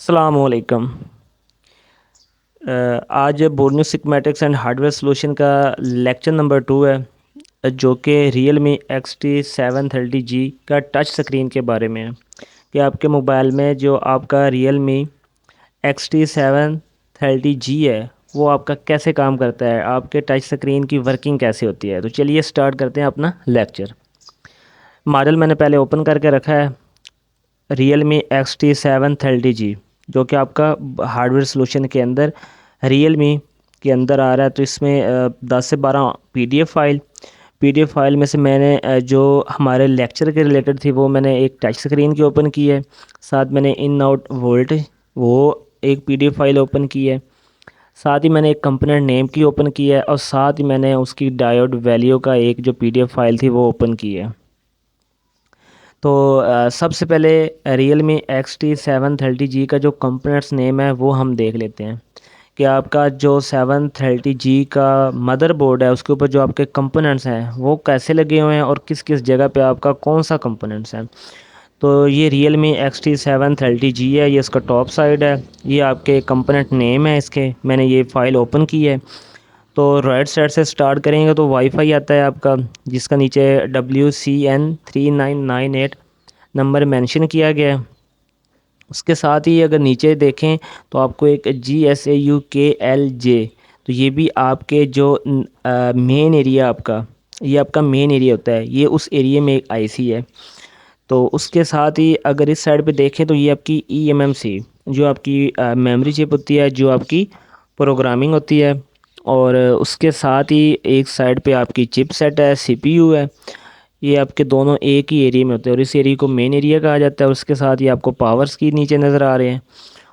अस्सलामुअलैकुम। आज Borneo सिकमेटिक्स and hardware solution का लेक्चर नंबर 2 है, जो कि रियल मी XT730G का टच स्क्रीन के बारे में है कि आपके मोबाइल में जो आपका रियल मी XT730G है वो आपका कैसे काम करता है, आपके टच स्क्रीन की वर्किंग कैसे होती है। तो चलिए स्टार्ट करते हैं अपना लेक्चर। मॉडल मैंने पहले ओपन करके रखा है, रियल मी XT730G, जो कि आपका हार्डवेयर सॉल्यूशन के अंदर रियल मी के अंदर आ रहा है। तो इसमें 10 से 12 पीडीएफ फाइल में से मैंने जो हमारे लेक्चर के रिलेटेड थी वो मैंने एक टच स्क्रीन की ओपन की है। साथ मैंने इन आउट वोल्ट वो एक पीडीएफ फाइल ओपन की है। साथ ही मैंने एक कंपोनेंट नेम की ओपन की है और साथ ही मैंने उसकी डायोड वैल्यू का एक जो पीडीएफ फाइल थी वो ओपन की है। तो सबसे पहले रियल मी XT730G का जो कंपोनेंट्स नेम है वो हम देख लेते हैं कि आपका जो 730G का मदरबोर्ड है उसके ऊपर जो आपके कंपोनेंट्स हैं वो कैसे लगे हुए हैं और किस किस जगह पे आपका कौन सा कंपोनेंट्स है। तो ये रियल मी XT730G है, ये इसका टॉप साइड है, ये आपके कंपोनेंट नेम है इसके। मैंने ये फ़ाइल ओपन की है। तो राइट साइड से स्टार्ट करेंगे तो वाईफाई आता है आपका, जिसका नीचे WCN3998 नंबर मेंशन किया गया है। उसके साथ ही अगर नीचे देखें तो आपको एक GSAUKLJ, तो ये भी आपके जो मेन एरिया आपका, ये आपका मेन एरिया होता है, ये उस एरिया में एक आईसी है। तो उसके साथ ही अगर इस साइड पे देखें तो ये आपकी eMMC, जो आपकी मेमोरी चिप होती है, जो आपकी प्रोग्रामिंग होती है। और उसके साथ ही एक साइड पे आपकी चिप सेट है, सीपीयू है। ये आपके दोनों एक ही एरिया में होते हैं और इस एरिया को मेन एरिया कहा जाता है। उसके साथ ही आपको पावर्स की नीचे नज़र आ रहे हैं।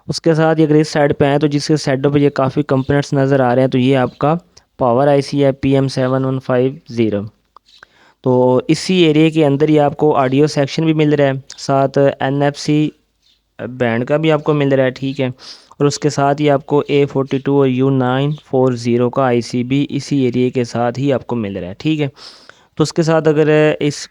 उसके साथ ही अगर इस साइड पे आए तो जिसके सेटअप पे ये काफ़ी कंपोनेंट्स नज़र आ रहे हैं, तो ये आपका पावर आईसी है PM7150। तो इसी एरिया के अंदर ही आपको ऑडियो सेक्शन भी मिल रहा है, साथ NFC बैंड का भी आपको मिल रहा है, ठीक है। और उसके साथ ही आपको A42 और U940 का आईसी भी इसी एरिया के साथ ही आपको मिल रहा है, ठीक है। तो उसके साथ अगर इस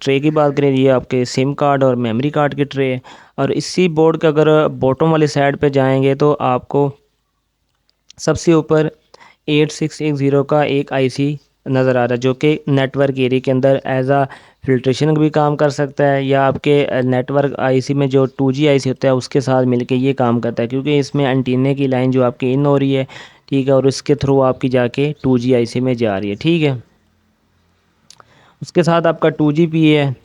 ट्रे की बात करें, ये आपके सिम कार्ड और मेमोरी कार्ड की ट्रे है। और इसी बोर्ड के अगर बॉटम वाली साइड पे जाएंगे तो आपको सबसे ऊपर 8610 का एक आईसी नज़र आ रहा है, जो कि नेटवर्क एरिया के अंदर एज आ फिल्ट्रेशन भी काम कर सकता है, या आपके नेटवर्क आईसी में जो 2G आईसी होता है उसके साथ मिलके ये काम करता है, क्योंकि इसमें एंटीने की लाइन जो आपकी इन हो रही है, ठीक है, और इसके थ्रू आपकी जाके 2G आईसी में जा रही है, ठीक है। उसके साथ आपका 2GPA है।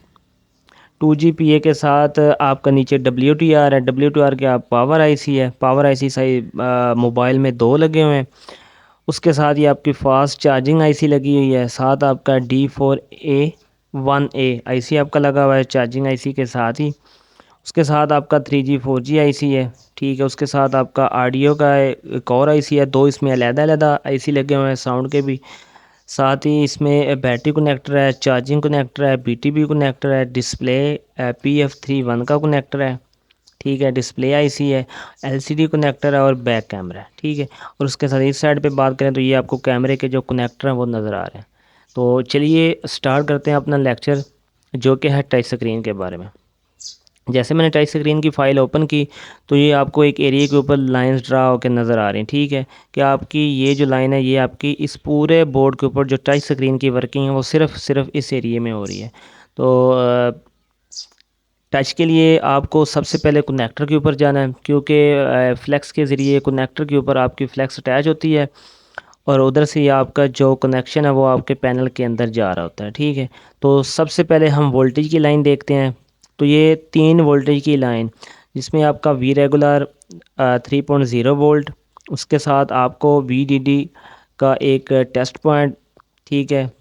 2GPA के साथ आपका नीचे WTR है। WTR के आप पावर आईसी है, पावर आईसी सही मोबाइल में दो लगे हुए हैं। उसके साथ ही आपकी फास्ट चार्जिंग आईसी लगी हुई है। साथ आपका D4A1A आईसी आपका लगा हुआ है चार्जिंग आईसी के साथ ही। उसके साथ आपका 3G 4G आईसी है, ठीक है। उसके साथ आपका ऑडियो का एक और आईसी है, दो इसमें अलग-अलग आईसी लगे हुए हैं साउंड के भी। साथ ही इसमें बैटरी कनेक्टर है, चार्जिंग कनेक्टर है, BTB कनेक्टर है, डिस्प्ले PF31 का कनेक्टर है, ठीक है। डिस्प्ले आईसी है, LCD कनेक्टर है और बैक कैमरा है, ठीक है। और उसके साथ इस साइड पे बात करें तो ये आपको कैमरे के जो कनेक्टर हैं वो नज़र आ रहे हैं। तो चलिए स्टार्ट करते हैं अपना लेक्चर, जो कि है टच स्क्रीन के बारे में। जैसे मैंने टच स्क्रीन की फ़ाइल ओपन की तो ये आपको एक एरिया के ऊपर लाइंस ड्रा होकर नज़र आ रही हैं, ठीक है। कि आपकी ये जो लाइन है ये आपकी इस पूरे बोर्ड के ऊपर जो टच स्क्रीन की वर्किंग है वो सिर्फ इस एरिया में हो रही है। तो टच के लिए आपको सबसे पहले कनेक्टर के ऊपर जाना है, क्योंकि फ्लेक्स के ज़रिए कनेक्टर के ऊपर आपकी फ्लेक्स अटैच होती है और उधर से आपका जो कनेक्शन है वो आपके पैनल के अंदर जा रहा होता है, ठीक है। तो सबसे पहले हम वोल्टेज की लाइन देखते हैं। तो ये 3 वोल्टेज की लाइन, जिसमें आपका वी रेगुलर 3.0 वोल्ट, उसके साथ आपको VDD का एक टेस्ट पॉइंट, ठीक है।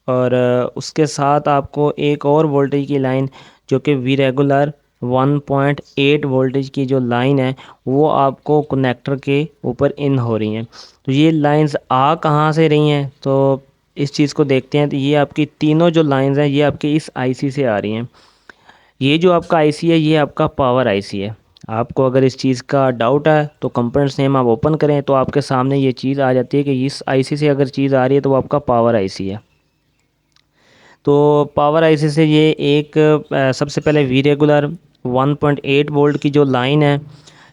और उसके साथ आपको एक और वोल्टेज की लाइन, जो कि वी रेगुलर 1.8 वोल्टेज की जो लाइन है वो आपको कनेक्टर के ऊपर इन हो रही हैं। तो ये लाइंस आ कहाँ से रही हैं, तो इस चीज़ को देखते हैं। तो ये आपकी तीनों जो लाइंस हैं ये आपके इस आईसी से आ रही हैं। ये जो आपका आईसी है ये आपका पावर आईसी है। आपको अगर इस चीज़ का डाउट है तो कंपोनेंट्स नेम आप ओपन करें तो आपके सामने ये चीज़ आ जाती है कि इस आईसी से अगर चीज़ आ रही है तो वो आपका पावर आईसी है। तो पावर आईसी से ये एक सबसे पहले वी रेगुलर 1.8 वोल्ट की जो लाइन है,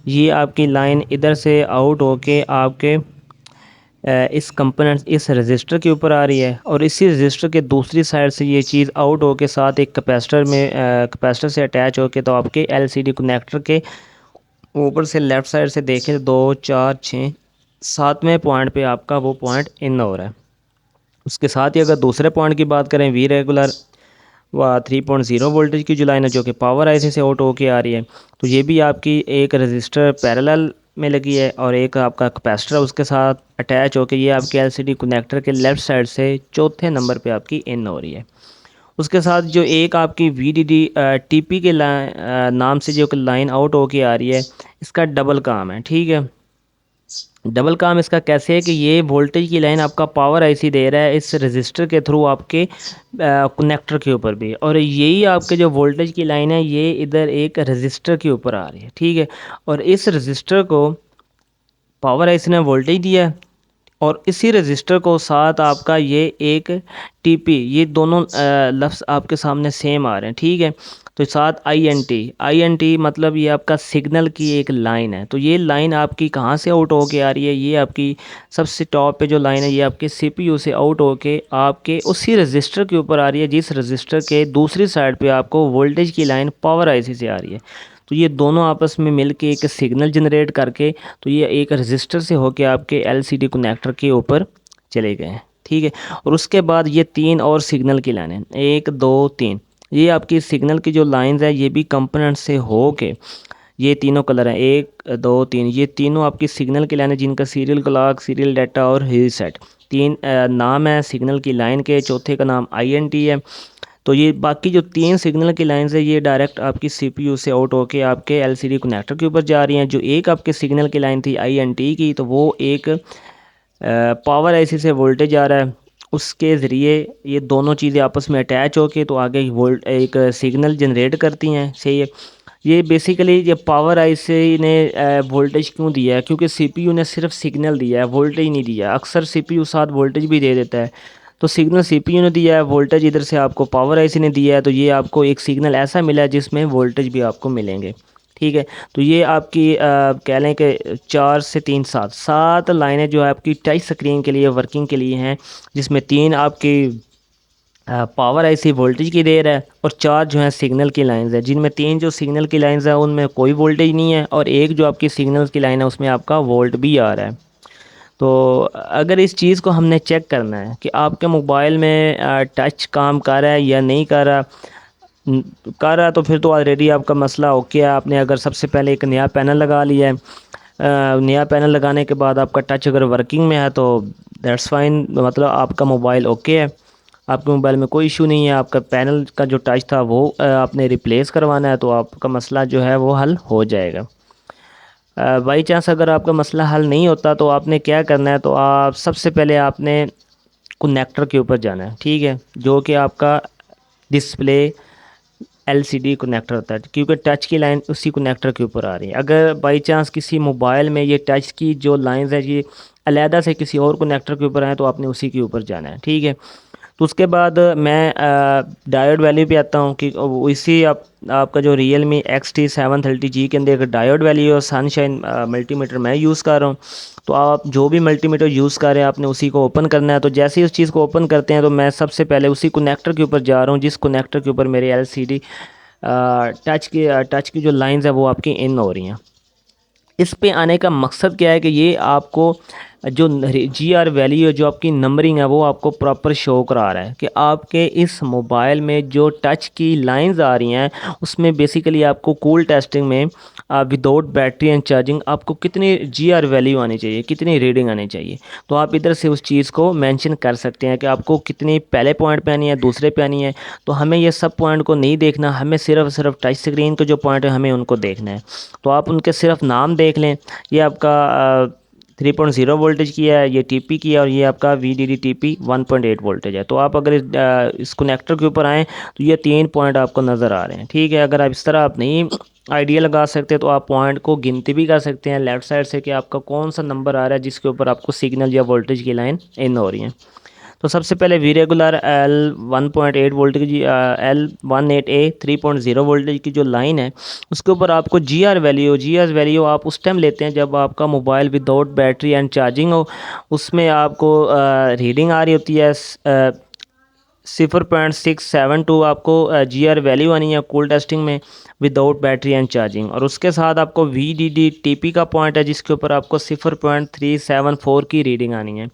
ये आपकी लाइन इधर से आउट होके आपके इस कंपोनेंट इस रजिस्टर के ऊपर आ रही है, और इसी रजिस्टर के दूसरी साइड से ये चीज़ आउट होके साथ एक कैपेसिटर में कैपेसिटर से अटैच होके तो आपके एलसीडी कनेक्टर के ऊपर से लेफ़्ट साइड से देखें तो 2 4 6 7वें पॉइंट पे आपका वो पॉइंट इन हो रहा है। उसके साथ ही अगर दूसरे पॉइंट की बात करें, वी रेगुलर व 3.0 वोल्टेज की जो लाइन है जो कि पावर आईसी से आउट होके आ रही है, तो ये भी आपकी एक रजिस्टर पैरेलल में लगी है और एक आपका कैपेसिटर उसके साथ अटैच होके ये आपके एलसीडी कनेक्टर के लेफ़्ट साइड से चौथे नंबर पे आपकी इन हो रही है। उसके साथ जो एक आपकी वीडीडी टीपी के नाम से जो लाइन आउट होके आ रही है, इसका डबल काम है। ठीक है, डबल काम इसका कैसे है कि ये वोल्टेज की लाइन आपका पावर आईसी दे रहा है इस रजिस्टर के थ्रू आपके कनेक्टर के ऊपर भी, और यही आपके जो वोल्टेज की लाइन है ये इधर एक रजिस्टर के ऊपर आ रही है। ठीक है, और इस रजिस्टर को पावर आईसी ने वोल्टेज दिया है, और इसी रजिस्टर को साथ आपका ये एक टीपी, ये दोनों लफ्ज़ आपके सामने सेम आ रहे हैं। ठीक है, तो साथ आई एन टी मतलब ये आपका सिग्नल की एक लाइन है। तो ये लाइन आपकी कहाँ से आउट होके आ रही है, ये आपकी सबसे टॉप पे जो लाइन है ये आपके सीपीयू से आउट होके आपके उसी रजिस्टर के ऊपर आ रही है जिस रजिस्टर के दूसरी साइड पे आपको वोल्टेज की लाइन पावर आईसी से आ रही है। तो ये दोनों आपस में मिल के एक सिग्नल जनरेट करके तो ये एक रजिस्टर से होके आपके एलसीडी कनेक्टर के ऊपर चले गए हैं। ठीक है, और उसके बाद ये तीन और सिग्नल की लाइनें 1 2 3, ये आपकी सिग्नल की जो लाइंस है ये भी कंपोनेंट से होके ये तीनों कलर हैं 1 2 3, ये तीनों आपकी सिग्नल की लाइन है जिनका सीरियल क्लॉक, सीरियल डाटा और रीसेट तीन नाम है सिग्नल की लाइन के। चौथे का नाम आईएनटी है। तो ये बाकी जो तीन सिग्नल की लाइंस है ये डायरेक्ट आपकी सीपीयू से आउट होके आपके एलसीडी कनेक्टर के ऊपर जा रही हैं। जो एक आपके सिग्नल की लाइन थी आईएनटी की, तो वो एक पावर आईसी से वोल्टेज आ रहा है, उसके ज़रिए ये दोनों चीज़ें आपस में अटैच होके तो आगे वोल्ट एक सिग्नल जनरेट करती हैं। सही है, ये बेसिकली ये पावर आईसी ने वोल्टेज क्यों दिया है, क्योंकि सीपीयू ने सिर्फ सिग्नल दिया है, वोल्टेज नहीं दिया। अक्सर सीपीयू साथ वोल्टेज भी दे देता है, तो सिग्नल सीपीयू ने दिया है, वोल्टेज इधर से आपको पावर आईसी ने दिया है, तो ये आपको एक सिग्नल ऐसा मिला है जिसमें वोल्टेज भी आपको मिलेंगे। ठीक है, तो ये आपकी कह लें कि 4 से 3 7 लाइनें जो है आपकी टच स्क्रीन के लिए वर्किंग के लिए हैं, जिसमें 3 आपकी पावर आईसी वोल्टेज की दे रहा है और 4 जो है सिग्नल की लाइंस है, जिनमें 3 जो सिग्नल की लाइंस है उनमें कोई वोल्टेज नहीं है, और एक जो आपकी सिग्नल की लाइन है उसमें आपका वोल्ट भी आ रहा है। तो अगर इस चीज़ को हमने चेक करना है कि आपके मोबाइल में टच काम कर रहा है या नहीं कर रहा, कर रहा तो फिर तो ऑलरेडी आपका मसला ओके है। आपने अगर सबसे पहले एक नया पैनल लगा लिया है, नया पैनल लगाने के बाद आपका टच अगर वर्किंग में है तो दैट्स फाइन, मतलब आपका मोबाइल ओके है, आपके मोबाइल में कोई इशू नहीं है। आपका पैनल का जो टच था वो आपने रिप्लेस करवाना है, तो आपका मसला जो है वो हल हो जाएगा। बाई चांस अगर आपका मसला हल नहीं होता तो आपने क्या करना है, तो आप सबसे पहले आपने कनेक्टर के ऊपर जाना है। ठीक है, जो कि आपका डिस्प्ले एलसीडी कनेक्टर होता है, क्योंकि टच की लाइन उसी कनेक्टर के ऊपर आ रही है। अगर बाई चांस किसी मोबाइल में ये टच की जो लाइंस है ये अलहदा से किसी और कनेक्टर के ऊपर आए तो आपने उसी के ऊपर जाना है। ठीक है, तो उसके बाद मैं डायोड वैल्यू पे आता हूँ कि इसी आपका जो Realme XT730G के अंदर एक डायोड वैल्यू और सनशाइन मल्टीमीटर मैं यूज़ कर रहा हूँ। तो आप जो भी मल्टीमीटर यूज़ कर रहे हैं आपने उसी को ओपन करना है। तो जैसे ही उस चीज़ को ओपन करते हैं तो मैं सबसे पहले उसी कनेक्टर के ऊपर जा रहा हूँ जिस कनेक्टर के ऊपर मेरे LCD टच की जो लाइंस है वो आपकी इन हो रही हैं। इस पे आने का मकसद क्या है कि ये आपको जो GR वैल्यू है, जो आपकी नंबरिंग है, वो आपको प्रॉपर शो करा रहा है कि आपके इस मोबाइल में जो टच की लाइंस आ रही हैं उसमें बेसिकली आपको कूल टेस्टिंग में विदाउट बैटरी एंड चार्जिंग आपको कितनी GR वैल्यू आनी चाहिए, कितनी रीडिंग आनी चाहिए। तो आप इधर से उस चीज़ को मेंशन कर सकते हैं कि आपको कितनी पहले पॉइंट पे आनी है, दूसरे पे आनी है। तो हमें ये सब पॉइंट को नहीं देखना, हमें सिर्फ टच स्क्रीन के जो पॉइंट है हमें उनको देखना है। तो आप उनके सिर्फ नाम देख लें, ये आपका 3.0 वोल्टेज की है, ये टीपी की है, और ये आपका VDD टीपी 1.8 वोल्टेज है। तो आप अगर इस कनेक्टर के ऊपर आएँ तो ये 3 पॉइंट आपको नज़र आ रहे हैं। ठीक है, अगर आप इस तरह आप नहीं आइडिया लगा सकते तो आप पॉइंट को गिनती भी कर सकते हैं लेफ़्ट साइड से कि आपका कौन सा नंबर आ रहा है जिसके ऊपर आपको सिग्नल या वोल्टेज की लाइन इन हो रही है। तो सबसे पहले वी रेगुलर L 1.8 वोल्ट की L18A 3.0 वोल्टेज की जो लाइन है उसके ऊपर आपको जी आर वैल्यू आप उस टाइम लेते हैं जब आपका mobile without battery and charging हो। उसमें आपको रीडिंग आ रही होती है 0.672 आपको जी आर वैल्यू आनी है कूल टेस्टिंग में विदाउट बैटरी एंड चार्जिंग। और उसके साथ आपको V D D T P का पॉइंट है जिसके ऊपर आपको 0.374 की रीडिंग आनी है।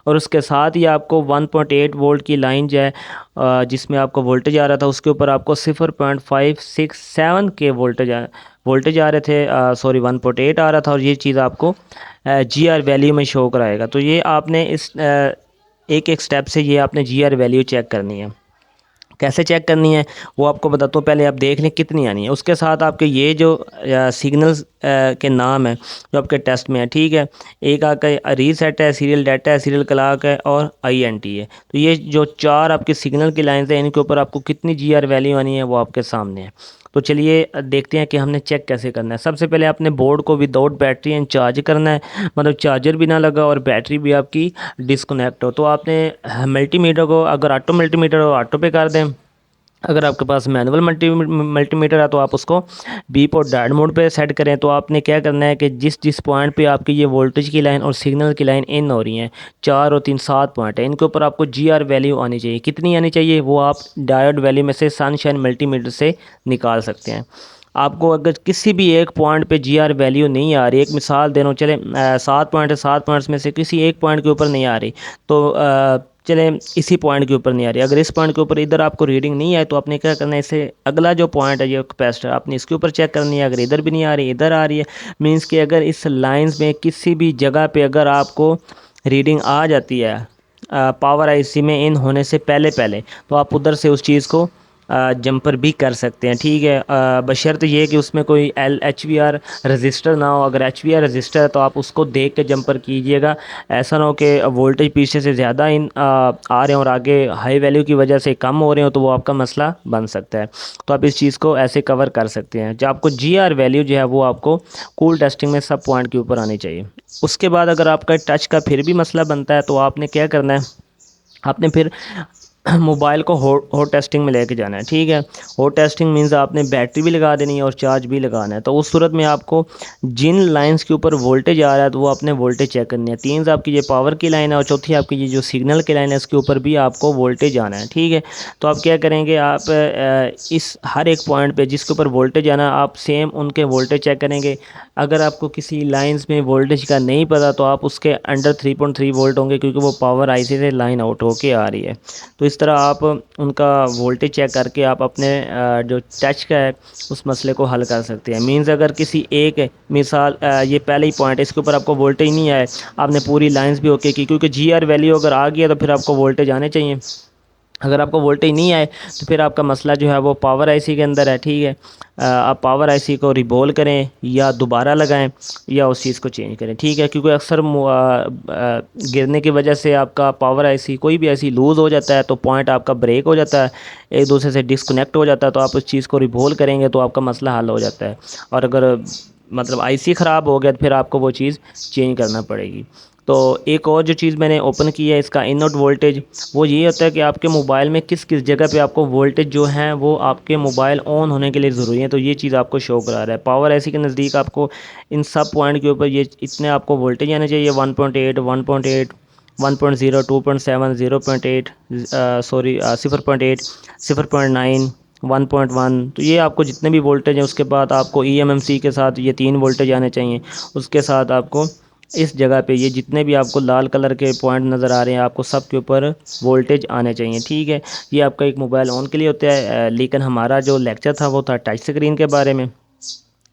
और उसके साथ ही आपको 1.8 वोल्ट की लाइन जो है जिसमें आपको वोल्टेज आ रहा था उसके ऊपर आपको 0.567 के वोल्टेज आ रहे थे, सॉरी 1.8 आ रहा था। और ये चीज़ आपको जी आर वैल्यू में शो कराएगा। तो ये आपने इस एक एक स्टेप से ये आपने जी आर वैल्यू चेक करनी है। कैसे चेक करनी है वो आपको बताता हूँ, पहले आप देख लें कितनी आनी है। उसके साथ आपके ये जो सिग्नल्स के नाम है जो आपके टेस्ट में है, ठीक है। एक आपका रीसेट है, सीरियल डाटा है, सीरियल क्लॉक है और आई एन टी है। तो ये जो चार आपके सिग्नल की लाइन्स हैं इनके ऊपर आपको कितनी जी आर वैल्यू आनी है वो आपके सामने है। तो चलिए देखते हैं कि हमने चेक कैसे करना है। सबसे पहले आपने बोर्ड को विदाउट बैटरी एंड चार्ज करना है, मतलब चार्जर भी ना लगा और बैटरी भी आपकी डिस्कनेक्ट हो। तो आपने मल्टीमीटर को अगर ऑटो मल्टीमीटर हो ऑटो पे कर दें, अगर आपके पास मैनुअल मल्टीमीटर है तो आप उसको बीप और डायड मोड पे सेट करें। तो आपने क्या करना है कि जिस जिस पॉइंट पे आपकी ये वोल्टेज की लाइन और सिग्नल की लाइन इन हो रही हैं, 4 और 3 7 पॉइंट है, इनके ऊपर आपको जी आर वैल्यू आनी चाहिए। कितनी आनी चाहिए वो आप डायोड वैल्यू में से सनशाइन मल्टीमीटर से निकाल सकते हैं। आपको अगर किसी भी एक पॉइंट पे जी आर वैल्यू नहीं आ रही, एक मिसाल दे रहा हूँ, चले 7 पॉइंट है, 7 पॉइंट्स में से किसी एक पॉइंट के ऊपर नहीं आ रही, तो चले इसी पॉइंट के ऊपर नहीं आ रही, अगर इस पॉइंट के ऊपर इधर आपको रीडिंग नहीं आए तो आपने क्या करना है, इससे अगला जो पॉइंट है ये कैपेसिटर आपने इसके ऊपर चेक करनी है। अगर इधर भी नहीं आ रही इधर आ रही है, मीन्स कि अगर इस लाइंस में किसी भी जगह पे अगर आपको रीडिंग आ जाती है पावर आईसी में इन होने से पहले पहले, तो आप उधर से उस चीज़ को जंपर भी कर सकते हैं, ठीक है। बशर्त ये कि उसमें कोई L H V R register ना हो। अगर एच वी आर रजिस्टर है तो आप उसको देख के जंपर कीजिएगा। ऐसा ना हो कि वोल्टेज पीछे से ज़्यादा आ रहे हैं और आगे हाई वैल्यू की वजह से कम हो रहे हो, तो वो आपका मसला बन सकता है। तो आप इस चीज़ को ऐसे कवर कर सकते हैं। जब आपको जी आर वैल्यू जो है वो आपको कूल टेस्टिंग में सब पॉइंट के ऊपर आनी चाहिए। उसके बाद अगर आपका टच का फिर भी मसला बनता है तो आपने क्या करना है, आपने फिर मोबाइल को हॉट टेस्टिंग में लेके जाना है, ठीक है। हॉट टेस्टिंग मीन्स आपने बैटरी भी लगा देनी है और चार्ज भी लगाना है। तो उस सूरत में आपको जिन लाइंस के ऊपर वोल्टेज आ रहा है तो वो आपने वोल्टेज चेक करनी है। 3 आपकी ये पावर की लाइन है और चौथी आपकी ये जो सिग्नल की लाइन है इसके ऊपर भी आपको वोल्टेज आना है, ठीक है। तो आप क्या करेंगे, आप इस हर एक पॉइंट पे जिसके ऊपर वोल्टेज आना आप सेम उनके वोल्टेज चेक करेंगे। अगर आपको किसी लाइंस में वोल्टेज का नहीं पता तो आप उसके अंडर 3.3 वोल्ट होंगे क्योंकि वो पावर आईसी से लाइन आउट होके आ रही है। तो इस तरह आप उनका वोल्टेज चेक करके आप अपने जो टच का है उस मसले को हल कर सकते हैं। मींस अगर किसी एक मिसाल ये पहले ही पॉइंट है इसके ऊपर आपको वोल्टेज नहीं आए, आपने पूरी लाइंस भी ओके की, क्योंकि जी आर वैल्यू अगर आ गया तो फिर आपको वोल्टेज आने चाहिए। अगर आपको वोल्टेज नहीं आए तो फिर आपका मसला जो है वो पावर आईसी के अंदर है, ठीक है। आप पावर आईसी को रिबोल करें या दोबारा लगाएं या उस चीज़ को चेंज करें, ठीक है। क्योंकि अक्सर गिरने की वजह से आपका पावर आईसी कोई भी ऐसी लूज़ हो जाता है तो पॉइंट आपका ब्रेक हो जाता है, एक दूसरे से डिस्कनेक्ट हो जाता है। तो आप उस चीज़ को रिबोल करेंगे तो आपका मसला हल हो जाता है। और अगर मतलब आईसी ख़राब हो गया तो फिर आपको वो चीज़ चेंज करना पड़ेगी। तो एक और जो चीज़ मैंने ओपन की है इसका इनपुट वोल्टेज, वो ये होता है कि आपके मोबाइल में किस किस जगह पे आपको वोल्टेज जो है वो आपके मोबाइल ऑन होने के लिए ज़रूरी है। तो ये चीज़ आपको शो करा रहा है। पावर ऐसी के नज़दीक आपको इन सब पॉइंट के ऊपर ये इतने आपको वोल्टेज आने चाहिए, 1.8 1.8 1.0 2.7 0.8 सॉरी 0.8 0.9 1.1। तो ये आपको जितने भी वोल्टेज हैं उसके बाद आपको ईएमएमसी के साथ ये 3 वोल्टेज आने चाहिए। उसके साथ आपको इस जगह पे ये जितने भी आपको लाल कलर के पॉइंट नज़र आ रहे हैं आपको सब के ऊपर वोल्टेज आने चाहिए, ठीक है। ये आपका एक मोबाइल ऑन के लिए होता है, लेकिन हमारा जो लेक्चर था वो था टच स्क्रीन के बारे में।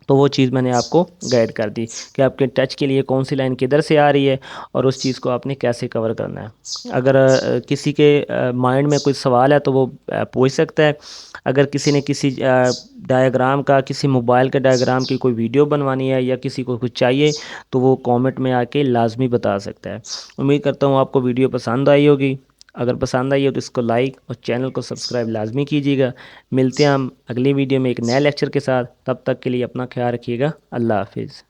तो वो चीज़ मैंने आपको गाइड कर दी कि आपके टच के लिए कौन सी लाइन किधर से आ रही है और उस चीज़ को आपने कैसे कवर करना है। अगर किसी के माइंड में कोई सवाल है तो वो पूछ सकता है। अगर किसी ने किसी डायग्राम का, किसी मोबाइल के डायग्राम की कोई वीडियो बनवानी है या किसी को कुछ चाहिए तो वो कमेंट में आके लाजमी बता सकता है। उम्मीद करता हूँ आपको वीडियो पसंद आई होगी। अगर पसंद आई हो तो इसको लाइक और चैनल को सब्सक्राइब लाजमी कीजिएगा। मिलते हैं हम अगली वीडियो में एक नए लेक्चर के साथ, तब तक के लिए अपना ख्याल रखिएगा। अल्लाह हाफिज़।